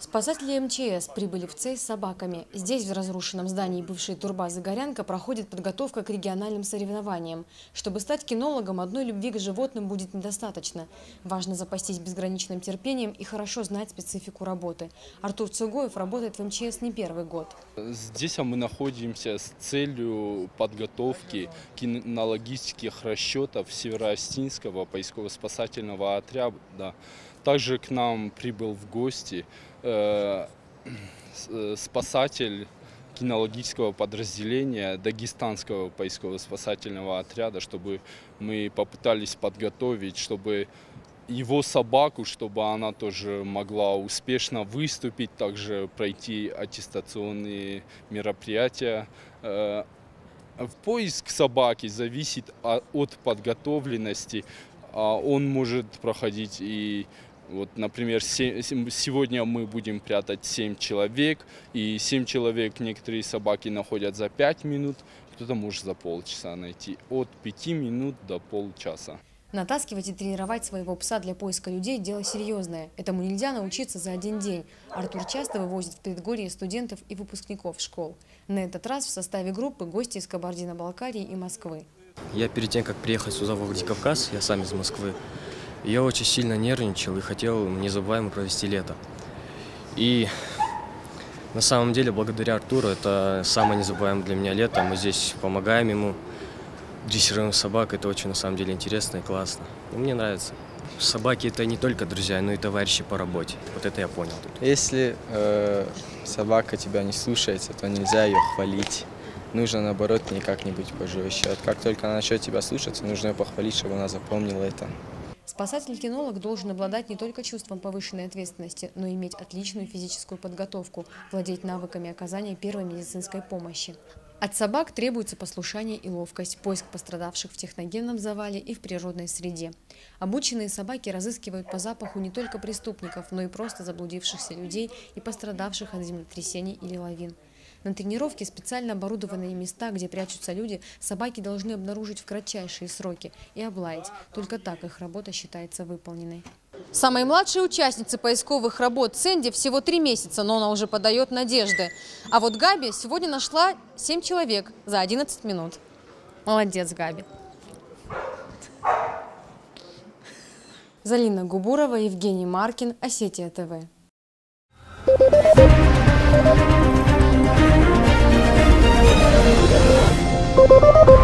Спасатели МЧС прибыли в Цей с собаками. Здесь, в разрушенном здании бывшей турбазы «Горянка», проходит подготовка к региональным соревнованиям. Чтобы стать кинологом, одной любви к животным будет недостаточно. Важно запастись безграничным терпением и хорошо знать специфику работы. Артур Цугоев работает в МЧС не первый год. Здесь мы находимся с целью подготовки кинологических расчетов Северо-Остинского поисково-спасательного отряда. Также к нам прибыл в гости спасатель кинологического подразделения Дагестанского поисково-спасательного отряда, чтобы мы попытались подготовить, чтобы его собаку, чтобы она тоже могла успешно выступить, также пройти аттестационные мероприятия. Поиск собаки зависит от подготовленности. Он может проходить и, вот, например, сегодня мы будем прятать 7 человек, и 7 человек некоторые собаки находят за 5 минут, кто-то может за полчаса найти, от 5 минут до полчаса. Натаскивать и тренировать своего пса для поиска людей – дело серьезное. Этому нельзя научиться за один день. Артур часто вывозит в предгорье студентов и выпускников школ. На этот раз в составе группы гости из Кабардино-Балкарии и Москвы. Я перед тем, как приехать сюда, в Владикавказ, я сам из Москвы, я очень сильно нервничал и хотел незабываемо провести лето. И на самом деле, благодаря Артуру, это самое незабываемое для меня лето. Мы здесь помогаем ему, дрессируем собак. Это очень, на самом деле, интересно и классно. И мне нравится. Собаки – это не только друзья, но и товарищи по работе. Вот это я понял. Если собака тебя не слушается, то нельзя ее хвалить. Нужно, наоборот, не как-нибудь пожестче. Вот как только она начнет тебя слушаться, нужно ее похвалить, чтобы она запомнила это. Спасатель-кинолог должен обладать не только чувством повышенной ответственности, но и иметь отличную физическую подготовку, владеть навыками оказания первой медицинской помощи. От собак требуется послушание и ловкость, поиск пострадавших в техногенном завале и в природной среде. Обученные собаки разыскивают по запаху не только преступников, но и просто заблудившихся людей и пострадавших от землетрясений или лавин. На тренировке специально оборудованные места, где прячутся люди, собаки должны обнаружить в кратчайшие сроки и облаять. Только так их работа считается выполненной. Самой младшей участнице поисковых работ Сэнди всего 3 месяца, но она уже подает надежды. А вот Габи сегодня нашла 7 человек за 11 минут. Молодец, Габи. Залина Губурова, Евгений Маркин, Осетия ТВ. Thank you.